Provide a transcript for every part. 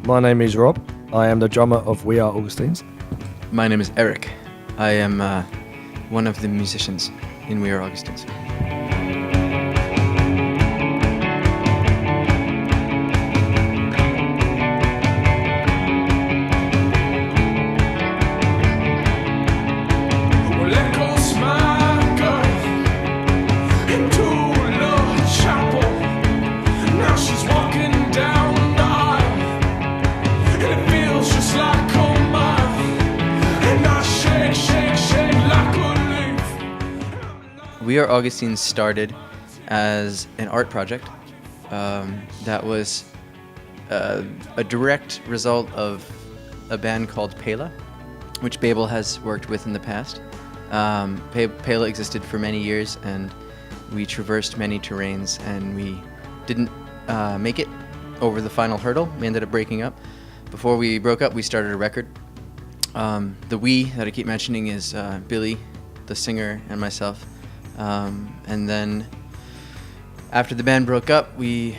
My name is Rob. I am the drummer of We Are Augustines. My name is Eric. I am one of the musicians in We Are Augustines. We Are Augustines started as an art project that was a direct result of a band called Baeble, which Baeble has worked with in the past. Baeble existed for many years, and we traversed many terrains, and we didn't make it over the final hurdle. We ended up breaking up. Before we broke up, we started a record. The we that I keep mentioning is Billy, the singer, and myself. And then after the band broke up, we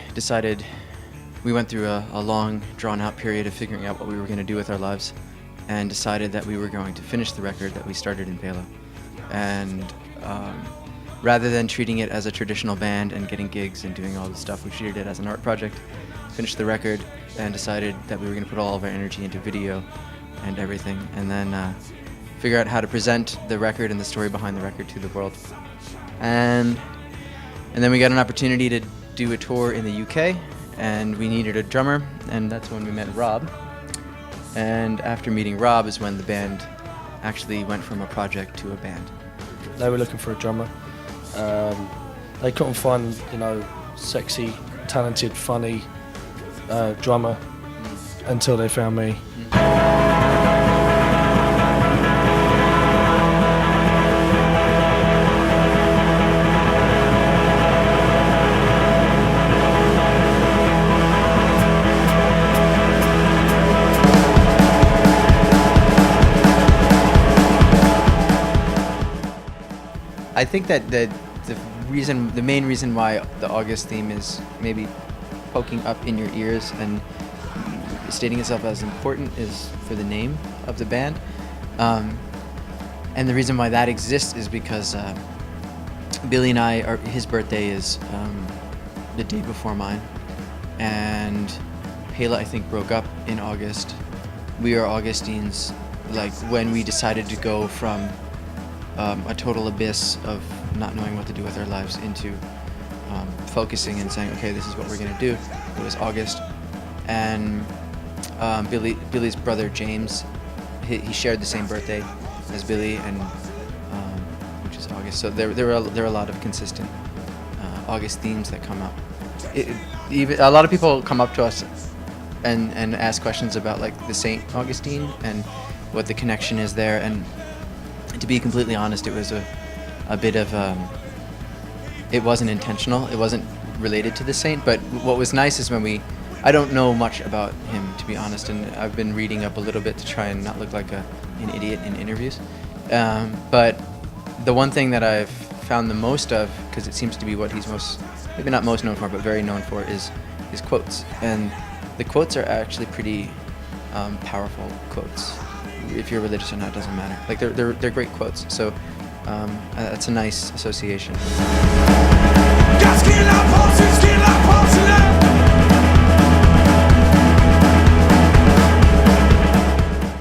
went through a long, drawn-out period of figuring out what we were going to do with our lives, and decided that we were going to finish the record that we started in Baeble. And rather than treating it as a traditional band and getting gigs and doing all this stuff, we treated it as an art project, finished the record, and decided that we were going to put all of our energy into video and everything, and then figure out how to present the record and the story behind the record to the world. And then we got an opportunity to do a tour in the UK, and we needed a drummer, and that's when we met Rob. And after meeting Rob is when the band actually went from a project to a band. They were looking for a drummer. They couldn't find, sexy, talented, funny drummer until they found me. I think that the main reason why the August theme is maybe poking up in your ears and stating itself as important is for the name of the band. And the reason why that exists is because Billy and I, his birthday is the day before mine, and Baeble, I think, broke up in August. We Are Augustines, like when we decided to go from a total abyss of not knowing what to do with our lives into focusing and saying, okay, this is what we're going to do. It was August, and Billy's brother James, he shared the same birthday as Billy, and which is August. So there are a lot of consistent August themes that come up. Even a lot of people come up to us and ask questions about like the Saint Augustine and what the connection is there. And to be completely honest, it was a bit of it wasn't intentional. It wasn't related to the saint. But what was nice is I don't know much about him, to be honest, and I've been reading up a little bit to try and not look like an idiot in interviews. But the one thing that I've found the most of, because it seems to be what he's maybe not most known for, but very known for, is his quotes. And the quotes are actually pretty powerful quotes. If you're religious or not, doesn't matter. Like they're great quotes. So that's a nice association.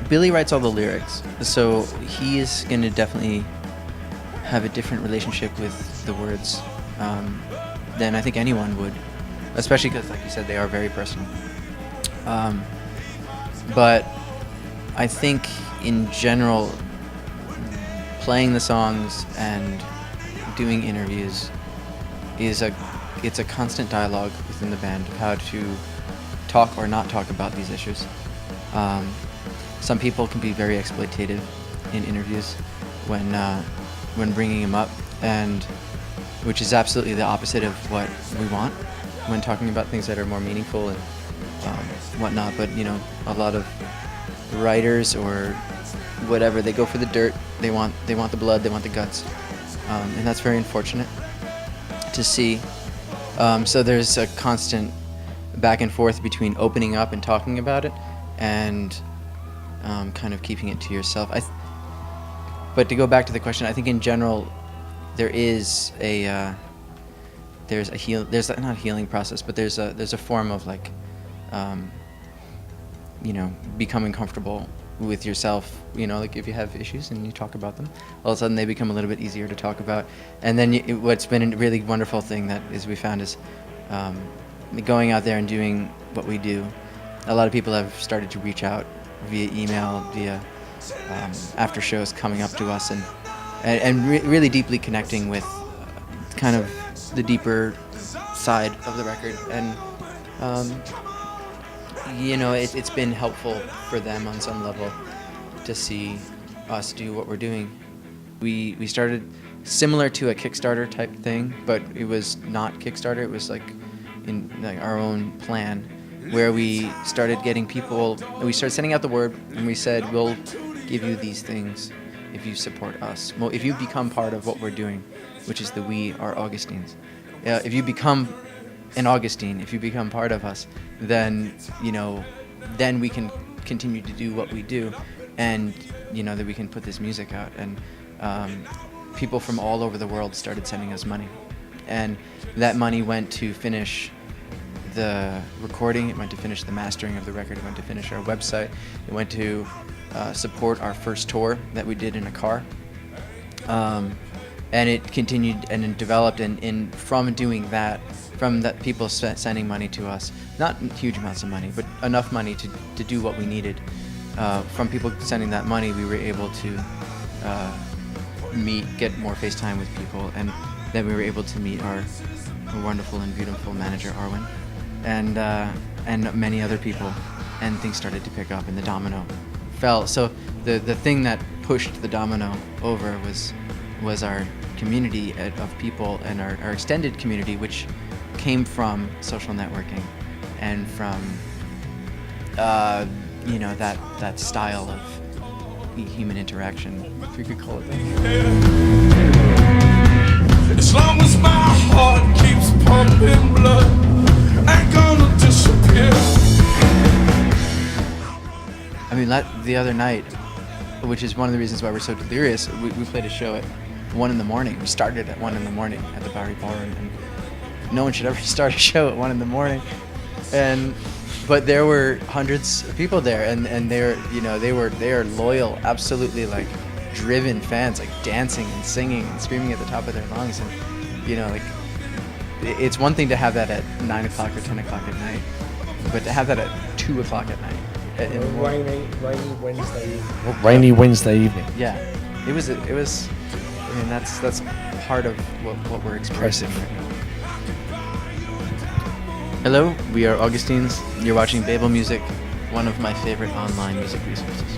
Billy writes all the lyrics, so he is going to definitely have a different relationship with the words than I think anyone would, especially because, like you said, they are very personal. But I think in general, playing the songs and doing interviews it's a constant dialogue within the band of how to talk or not talk about these issues. Some people can be very exploitative in interviews when bringing them up, and which is absolutely the opposite of what we want when talking about things that are more meaningful and whatnot. But a lot of writers or whatever, they go for the dirt. They want the blood. They want the guts, and that's very unfortunate to see. So there's a constant back and forth between opening up and talking about it, and kind of keeping it to yourself. But to go back to the question, I think in general, there's not a healing process, but there's a form of like, becoming comfortable with yourself. Like if you have issues and you talk about them, all of a sudden they become a little bit easier to talk about. And then what's been a really wonderful thing that we found is going out there and doing what we do. A lot of people have started to reach out via email, via after shows, coming up to us and really deeply connecting with kind of the deeper side of the record. And it's been helpful for them on some level to see us do what we're doing. We started similar to a Kickstarter type thing, but it was not Kickstarter. It was like in our own plan, where we started getting people. We started sending out the word, and we said, we'll give you these things if you support us. Well, if you become part of what we're doing, which is we are Augustines. If you become an Augustine, if you become part of us, then then we can continue to do what we do, and that we can put this music out. And people from all over the world started sending us money, and that money went to finish the recording, it went to finish the mastering of the record, it went to finish our website, it went to support our first tour that we did in a car. And it continued and it developed, and from doing that, from that people sending money to us, not huge amounts of money, but enough money to do what we needed. From people sending that money, we were able to get more FaceTime with people, and then we were able to meet our wonderful and beautiful manager, Arwen, and many other people, and things started to pick up, and the domino fell. So the thing that pushed the domino over was our community of people, and our extended community, which came from social networking and from that style of human interaction, if you could call it that. As long as my heart keeps pumping blood, ain't gonna disappear. I mean, the other night, which is one of the reasons why we're so delirious, we played a show at 1 a.m. We started at 1 a.m. at the Bowery Ballroom, and no one should ever start a show at 1 a.m. But there were hundreds of people there, and they are loyal, absolutely like driven fans, like dancing and singing and screaming at the top of their lungs. And it's one thing to have that at 9 o'clock or 10 o'clock at night, but to have that at 2 o'clock at night. Rainy Wednesday evening. Yeah, it was. I mean, that's part of what we're expressing right now. Hello, we are Augustines. You're watching Baeblemusic, one of my favorite online music resources.